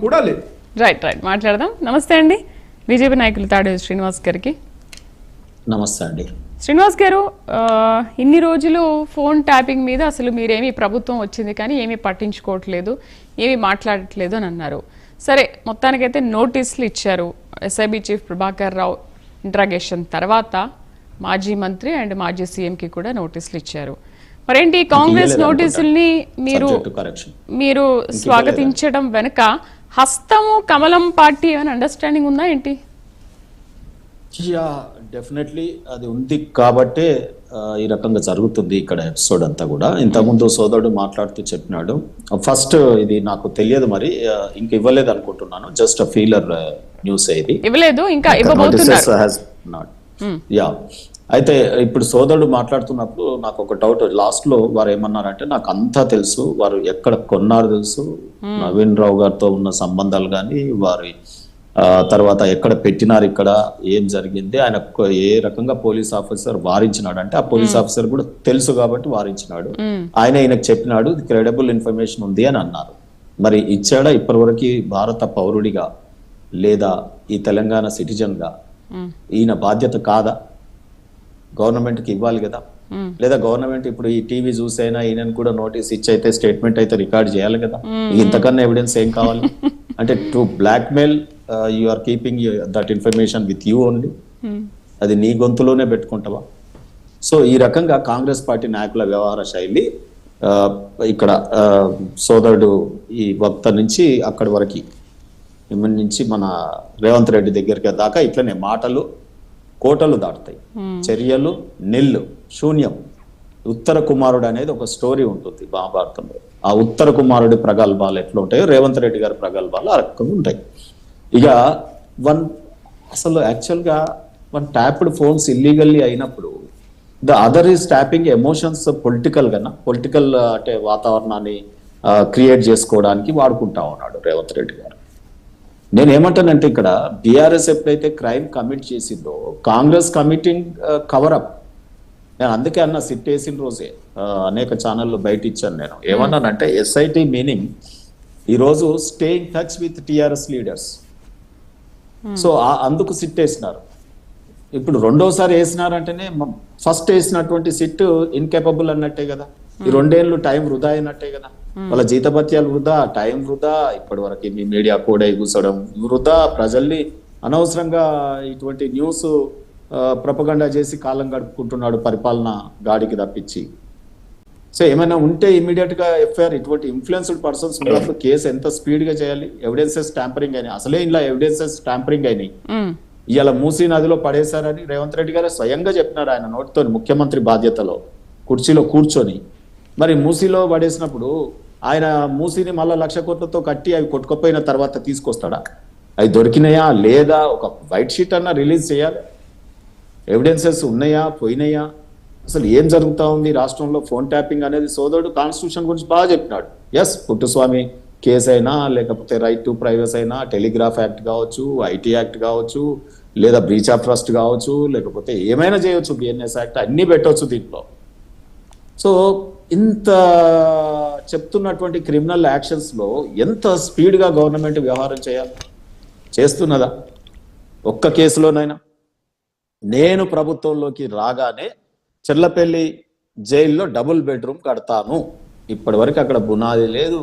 కూడా లేదు. రైట్ మాట్లాడదాం. నమస్తే అండి, బీజేపీ నాయకులు తాడేపల్లి శ్రీనివాస్ గారికి. నమస్తే అండి. శ్రీనివాస్ గారు, ఇన్ని రోజులు ఫోన్ ట్యాపింగ్ మీద అసలు మీరేమీ ప్రభుత్వం వచ్చింది కానీ ఏమీ పట్టించుకోవట్లేదు, ఏమీ మాట్లాడట్లేదు అని అన్నారు. సరే, మొత్తానికైతే నోటీసులు ఇచ్చారు. SIB chief Prabhakar Rao interrogation తర్వాత మాజీ మంత్రి అండ్ మాజీ సీఎంకి కూడా నోటీసులు ఇచ్చారు. మరేంటి కాంగ్రెస్ నోటీసుల్ని మీరు స్వాగతించడం వెనుక హస్తము కమలం పార్టీ ఏమైనా అండర్స్టాండింగ్ ఉందా ఏంటి? డెఫినెట్లీ అది ఉంది కాబట్టే ఈ రకంగా జరుగుతుంది ఇక్కడ ఎపిసోడ్ అంతా కూడా. ఇంతకుముందు సోదరుడు మాట్లాడుతూ చెప్పినాడు, ఫస్ట్ ఇది నాకు తెలియదు, మరి ఇంక ఇవ్వలేదు అనుకుంటున్నాను, జస్ట్ ఫీలర్ న్యూస్ ఇది ఇవ్వలేదు, ఇంకా ఇవ్వబోతున్నారు. యా, అయితే ఇప్పుడు సోదరుడు మాట్లాడుతున్నప్పుడు నాకు ఒక డౌట్. లాస్ట్ లో వారు ఏమన్నారంటే, నాకు అంతా తెలుసు, వారు ఎక్కడ కొన్నారు తెలుసు, నవీన్ రావు గారితో ఉన్న సంబంధాలు కానీ వారి తర్వాత ఎక్కడ పెట్టినారు, ఇక్కడ ఏం జరిగింది, ఆయన ఏ రకంగా పోలీస్ ఆఫీసర్ వారించినాడు అంటే ఆ పోలీస్ ఆఫీసర్ కూడా తెలుసు కాబట్టి వారించినాడు, ఈయనకు చెప్పినాడు, క్రెడిబుల్ ఇన్ఫర్మేషన్ ఉంది అని అన్నారు. మరి ఇచ్చాడా ఇప్పటివరకు భారత పౌరుడిగా లేదా ఈ తెలంగాణ సిటిజన్ గా? ఈయన బాధ్యత కాదా? గవర్నమెంట్ కి ఇవ్వాలి కదా, లేదా గవర్నమెంట్ ఇప్పుడు ఈ టీవీ చూసైనా ఈయనను కూడా నోటీస్ ఇచ్చి అయితే స్టేట్మెంట్ అయితే రికార్డ్ చేయాలి కదా. ఇంతకన్నా ఎవిడెన్స్ ఏం కావాలి? అంటే to blackmail you are keeping that information with you only, అది నీ గొంతులోనే పెట్టుకుంటావా? సో ఈ రకంగా కాంగ్రెస్ పార్టీ నాయకుల వ్యవహార శైలి ఇక్కడ సోదరుడు ఈ వక్త నుంచి అక్కడి వరకు నుంచి మన రేవంత్ రెడ్డి దగ్గరికి దాకా ఇట్లనే మాటలు కోటలు దాటుతాయి, చర్యలు నిల్లు శూన్యం. ఉత్తర కుమారుడు అనేది ఒక స్టోరీ ఉంటుంది మహాభారతంలో. ఆ ఉత్తర కుమారుడి ప్రగల్భాలు ఎట్లా ఉంటాయో రేవంత్ రెడ్డి గారి ప్రగల్భాలు ఆ రకంగా ఉంటాయి. ఇక అసలు యాక్చువల్గా ట్యాప్డ్ ఫోన్స్ ఇల్లీగల్లీ అయినప్పుడు the other is tapping emotions political గా, పొలిటికల్ అంటే వాతావరణాన్ని క్రియేట్ చేసుకోవడానికి వాడుకుంటా ఉన్నాడు రేవంత్ రెడ్డి గారు. నేనేమంటానంటే, ఇక్కడ బీఆర్ఎస్ ఎప్పుడైతే క్రైమ్ కమిట్ చేసిందో కాంగ్రెస్ కమిటింగ్ కవరప్. నేను అందుకే అన్న, సిట్ వేసిన రోజే అనేక ఛానళ్ళు బయట ఇచ్చాను. నేను ఏమన్నానంటే, ఎస్ఐటి మీనింగ్ ఈరోజు stay in touch with TRS leaders. So అందుకు సిట్ వేసినారు. ఇప్పుడు రెండోసారి వేసినారంటేనే ఫస్ట్ వేసినటువంటి సిట్ ఇన్కేపబుల్ అన్నట్టే కదా. ఈ 2 ఏళ్ళు టైం వృధా అయినట్టే కదా. వాళ్ళ జీతభత్యాలు వృధా, టైం వృధా, ఇప్పటి వరకు మీ మీడియా కూడా కూర్చోవడం వృధా, ప్రజల్ని అనవసరంగా ఇటువంటి న్యూస్ ప్రపగండా చేసి కాలం గడుపుకుంటున్నాడు పరిపాలన గాడికి తప్పించి. సో ఏమైనా ఉంటే ఇమీడియట్ గా ఎఫ్ఐఆర్, ఇటువంటి ఇన్ఫ్లుయెన్స్డ్ పర్సన్స్ ఉన్నప్పుడు కేసు ఎంత స్పీడ్ గా చేయాలి. ఎవిడెన్సెస్ ట్యాంపరింగ్ అయినాయి, అసలే ఇలా ఎవిడెన్సెస్ ట్యాంపరింగ్ అయినాయి. ఇవాళ మూసీ నదిలో పడేశారని రేవంత్ రెడ్డి గారు స్వయంగా చెప్పినారు ఆయన నోటితో, ముఖ్యమంత్రి బాధ్యతలో కుర్చీలో కూర్చొని. మరి మూసీలో పడేసినప్పుడు ఆయన మూసీని మళ్ళా 1,00,000 కోట్లతో కట్టి అవి కొట్టుకపోయిన తర్వాత తీసుకొస్తాడా? అవి దొరికినాయా లేదా? ఒక వైట్ షీట్ అన్నా రిలీజ్ చేయాలి. ఎవిడెన్సెస్ ఉన్నాయా పోయినాయా? అసలు ఏం జరుగుతూ ఉంది రాష్ట్రంలో? ఫోన్ ట్యాపింగ్ అనేది సోదరుడు కాన్స్టిట్యూషన్ గురించి బాగా చెప్పినాడు. ఎస్, పుట్టుస్వామి కేసు అయినా, లేకపోతే రైట్ టు ప్రైవసీ అయినా, టెలిగ్రాఫ్ యాక్ట్ కావచ్చు, ఐటీ యాక్ట్ కావచ్చు, లేదా బ్రీచ్ ఆఫ్ ట్రస్ట్ కావచ్చు, లేకపోతే ఏమైనా చేయొచ్చు, బిఎన్ఎస్ యాక్ట్, అన్ని పెట్టవచ్చు దీంట్లో. సో ఇంత చెప్తున్నటువంటి క్రిమినల్ యాక్షన్స్ లో ఎంత స్పీడ్ గా గవర్నమెంట్ వ్యవహారం చేయాలి? చేస్తున్నదా? ఒక్క కేసులోనైనా? నేను ప్రభుత్వంలోకి రాగానే చెర్లపల్లి జైల్లో డబుల్ బెడ్రూమ్ కడతాను, ఇప్పటి వరకు అక్కడ బునాది లేదు,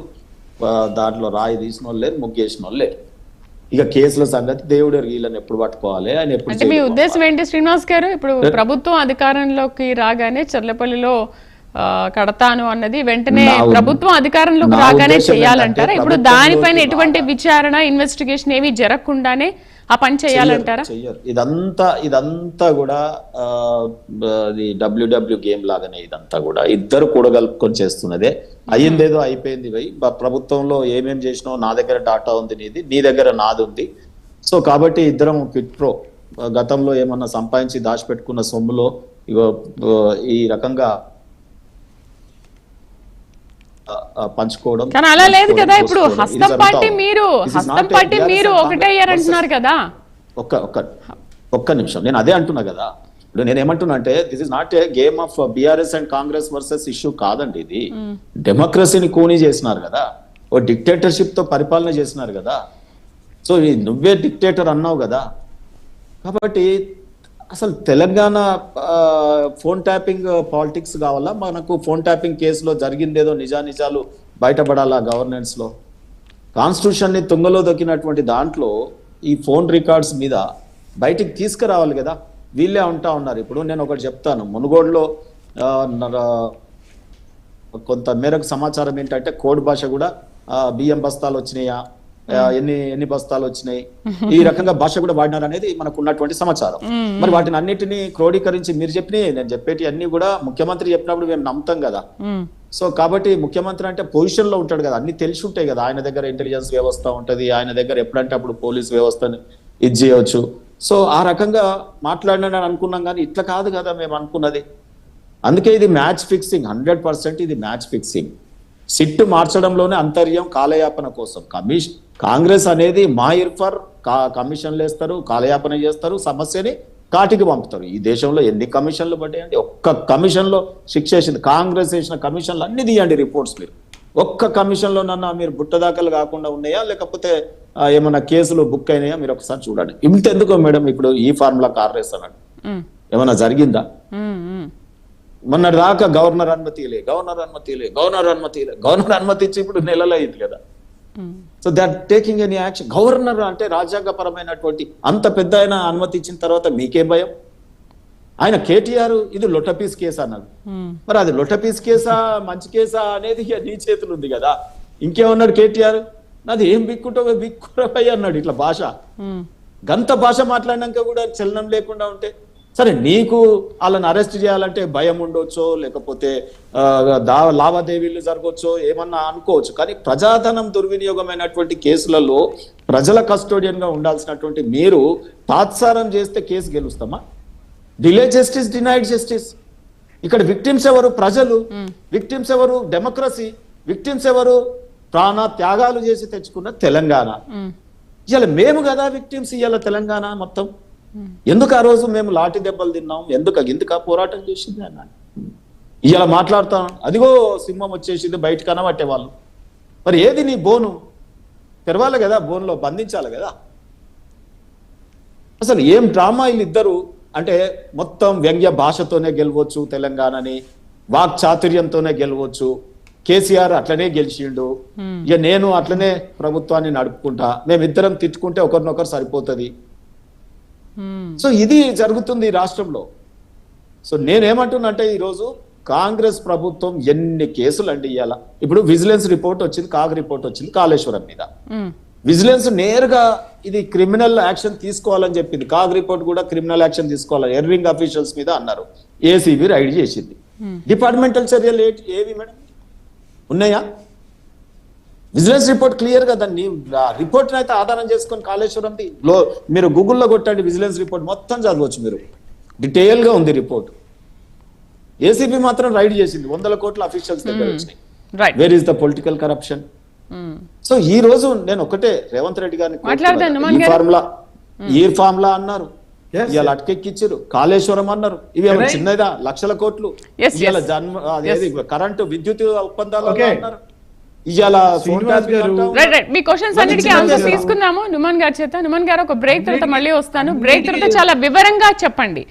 దాంట్లో రాయి తీసిన వాళ్ళు లేదు, ముగ్గేసిన వాళ్ళు లేదు. ఇక కేసుల సంగతి దేవుడు వీళ్ళని ఎప్పుడు పట్టుకోవాలి అని ఎప్పుడు. అంటే మీ ఉద్దేశం ఏంటి శ్రీనివాస్ గారు? ఇప్పుడు ప్రభుత్వం అధికారంలోకి రాగానే చెర్లపల్లిలో కడతాను అన్నది వెంటనే ప్రభుత్వం అధికారంలోకి రాగానే చేయాలంటారా? ఇప్పుడు దానిపైన ఎటువంటి విచారణ, ఇన్వెస్టిగేషన్ ఏమి జరగకుండానే ఆ పని చేయాలంటారా? ఇదంతా కూడా డబ్ల్యూడబ్ల్యూ గేమ్ లాగానే ఇదంతా కూడా ఇద్దరు కూడగలుపుకొని చేస్తున్నదే. అయ్యిందేదో అయిపోయింది. ప్రభుత్వంలో ఏమేం చేసినావు, నా దగ్గర డాటా ఉంది నీది, నీ దగ్గర నాది ఉంది. సో కాబట్టి ఇద్దరం క్విట్ ప్రో. గతంలో ఏమన్నా సంపాదించి దాచిపెట్టుకున్న సొమ్ములో ఈ రకంగా పంచుకోవడం. కానీ అలా లేదు కదా. ఇప్పుడు హస్తం పార్టీ మీరు ఒకటే అయ్యారంటున్నారు కదా. ఒక్క నిమిషం, నేను అదే అంటున్నా కదా. ఇప్పుడు నేను ఏమంటున్నా అంటే, this is not a game of BRS and Congress versus issue కాదండి. ఇది డెమోక్రసీని కూనీ చేసినారు కదా. ఓ డిక్టేటర్షిప్ తో పరిపాలన చేసినారు కదా. సో నువ్వే డిక్టేటర్ అన్నావు కదా. కాబట్టి అసలు తెలంగాణ ఫోన్ ట్యాపింగ్ పాలిటిక్స్ కావాలా, మనకు ఫోన్ ట్యాపింగ్ కేసులో జరిగిందేదో నిజానిజాలు బయటపడాలా గవర్నెన్స్ లో? కాన్స్టిట్యూషన్ ని తుంగలో దొక్కినటువంటి దాంట్లో ఈ ఫోన్ రికార్డ్స్ మీద బయటికి తీసుకురావాలి కదా. వీళ్ళే అంటా ఉన్నారు. ఇప్పుడు నేను ఒకటి చెప్తాను, మునుగోడులో కొంత మేరకు సమాచారం ఏంటంటే కోడ్ భాష కూడా బియ్యం బస్తాలు వచ్చినాయా, ఎన్ని బస్తాలు వచ్చినాయి, ఈ రకంగా భాష కూడా వాడినారు అనేది మనకు ఉన్నటువంటి సమాచారం. మరి వాటిని అన్నిటినీ క్రోడీకరించి మీరు చెప్పినాయి, నేను చెప్పేటి అన్ని కూడా ముఖ్యమంత్రి చెప్పినప్పుడు మేము నమ్ముతాం కదా. సో కాబట్టి ముఖ్యమంత్రి అంటే పొజిషన్ లో ఉంటాడు కదా, అన్ని తెలిసి ఉంటాయి కదా. ఆయన దగ్గర ఇంటెలిజెన్స్ వ్యవస్థ ఉంటది, ఆయన దగ్గర ఎప్పుడంటే అప్పుడు పోలీస్ వ్యవస్థను ఇది చేయవచ్చు. సో ఆ రకంగా మాట్లాడినాను అనుకున్నాం, కానీ ఇట్లా కాదు కదా మేము అనుకున్నది. అందుకే ఇది మ్యాచ్ ఫిక్సింగ్, 100% ఇది మ్యాచ్ ఫిక్సింగ్. సిట్ మార్చడంలోనే అంతర్యం, కాలయాపన కోసం. కాంగ్రెస్ అనేది మాయిర్ ఫర్ కమిషన్లు వేస్తారు, కాలయాపన చేస్తారు, సమస్యని కాటికి పంపుతారు. ఈ దేశంలో ఎన్ని కమిషన్లు పడ్డాయండి? ఒక్క కమిషన్లో శిక్ష వేసింది కాంగ్రెస్ వేసిన కమిషన్లు అన్ని తీయండి రిపోర్ట్స్ మీరు. ఒక్క కమిషన్లో నన్న మీరు బుట్టదాఖలు కాకుండా ఉన్నాయా, లేకపోతే ఏమన్నా కేసులు బుక్ అయినాయా మీరు ఒకసారి చూడండి. ఇంతెందుకో మేడం, ఇప్పుడు ఈ ఫార్ములా కార్ అన్నాడు, ఏమన్నా జరిగిందా? మొన్నటి దాకా గవర్నర్ అనుమతి ఇచ్చి ఇప్పుడు నెలలు అయింది కదా. So they are taking any action. Governor అంటే రాజ్యాంగపరమైనటువంటి అంత పెద్ద ఆయన అనుమతి ఇచ్చిన తర్వాత మీకేం భయం? ఆయన కేటీఆర్ ఇది లొట్టపీస్ కేసు అన్నాడు. మరి అది లొట్టపీస్ కేసా మంచి కేసా అనేది నీ చేతులు ఉంది కదా. ఇంకేమన్నాడు కేటీఆర్, నాది ఏం బిక్కుంటావో బిక్కురపై అన్నాడు. ఇట్లా భాష గంత భాష మాట్లాడినాక కూడా చలనం లేకుండా ఉంటే సరే, నీకు వాళ్ళని అరెస్ట్ చేయాలంటే భయం ఉండొచ్చో, లేకపోతే లావాదేవీలు జరగవచ్చో, ఏమన్నా అనుకోవచ్చు. కానీ ప్రజాధనం దుర్వినియోగమైనటువంటి కేసులలో ప్రజల కస్టోడియన్ గా ఉండాల్సినటువంటి మీరు తాత్సారం చేస్తే కేసు గెలుస్తామా? Delay justice, denied justice. ఇక్కడ విక్టిమ్స్ ఎవరు? ప్రజలు. విక్టిమ్స్ ఎవరు? డెమోక్రసీ. విక్టిమ్స్ ఎవరు? ప్రాణ త్యాగాలు చేసి తెచ్చుకున్న తెలంగాణ. ఇవాళ మేము కదా విక్టిమ్స్. ఇవాళ తెలంగాణ మొత్తం ఎందుకు ఆ రోజు మేము లాఠీ దెబ్బలు తిన్నాం, ఎందుకు పోరాటం చేసింది అన్నాడు. ఇలా మాట్లాడతాం, అదిగో సింహం వచ్చేసింది, బయట కనబట్టే వాళ్ళు. మరి ఏది నీ బోను? తెరవాలి కదా, బోన్లో బంధించాలి కదా. అసలు ఏం డ్రామా వీళ్ళిద్దరు అంటే, మొత్తం వ్యంగ్య భాషతోనే గెలవచ్చు తెలంగాణని, వాక్ చాతుర్యంతోనే గెలవచ్చు. కేసీఆర్ అట్లనే గెలిచిండు, ఇక నేను అట్లనే ప్రభుత్వాన్ని నడుపుకుంటా, మేమిద్దరం తిట్టుకుంటే ఒకరినొకరు సరిపోతుంది. సో ఇది జరుగుతుంది ఈ రాష్ట్రంలో. సో నేనేమంటున్నా అంటే, ఈరోజు కాంగ్రెస్ ప్రభుత్వం ఎన్ని కేసులు అండి ఇవాళ. ఇప్పుడు విజిలెన్స్ రిపోర్ట్ వచ్చింది, కాగ్ రిపోర్ట్ వచ్చింది కాళేశ్వరం మీద. విజిలెన్స్ నేరుగా ఇది క్రిమినల్ యాక్షన్ తీసుకోవాలని చెప్పింది, కాగ్ రిపోర్ట్ కూడా క్రిమినల్ యాక్షన్ తీసుకోవాలని ఎర్రింగ్ అఫీషియల్స్ మీద అన్నారు. ఏసీబీ రైడ్ చేసింది. డిపార్ట్మెంటల్ చర్యలు ఏవి మేడం ఉన్నాయా? విజిలెన్స్ రిపోర్ట్ క్లియర్ గా దాన్ని రిపోర్ట్ అయితే ఆధారం చేసుకొని కాళేశ్వరంది మీరు గూగుల్లో కొట్టండి, విజిలెన్స్ రిపోర్ట్ మొత్తం చదవచ్చు మీరు. డీటెయిల్ గా ఉంది రిపోర్ట్. ఏసీబీ మాత్రం రైడ్ చేసింది, 100 కోట్ల అఫీషియల్స్ దగ్గర వచ్చినాయి. Where is the political corruption? So ఈ రోజు నేను ఒకటే రేవంత్ రెడ్డి గారిని, ఈ ఫార్ములా అన్నారు, ఇవాళ అటకెక్కిచ్చారు, కాళేశ్వరం అన్నారు, ఇవి చిన్నదా లక్షల కోట్లు, ఇవాళ కరెంటు విద్యుత్ ఒప్పందాలు అన్నారు. మీ క్వశ్చన్స్ అన్నిటికీ ఆన్సర్ తీసుకున్నాము నుమాన్ గారి చేత. నుమాన్ గారు ఒక బ్రేక్ తర్వాత మళ్ళీ వస్తాను. బ్రేక్ తర్వాత చాలా వివరంగా చెప్పండి.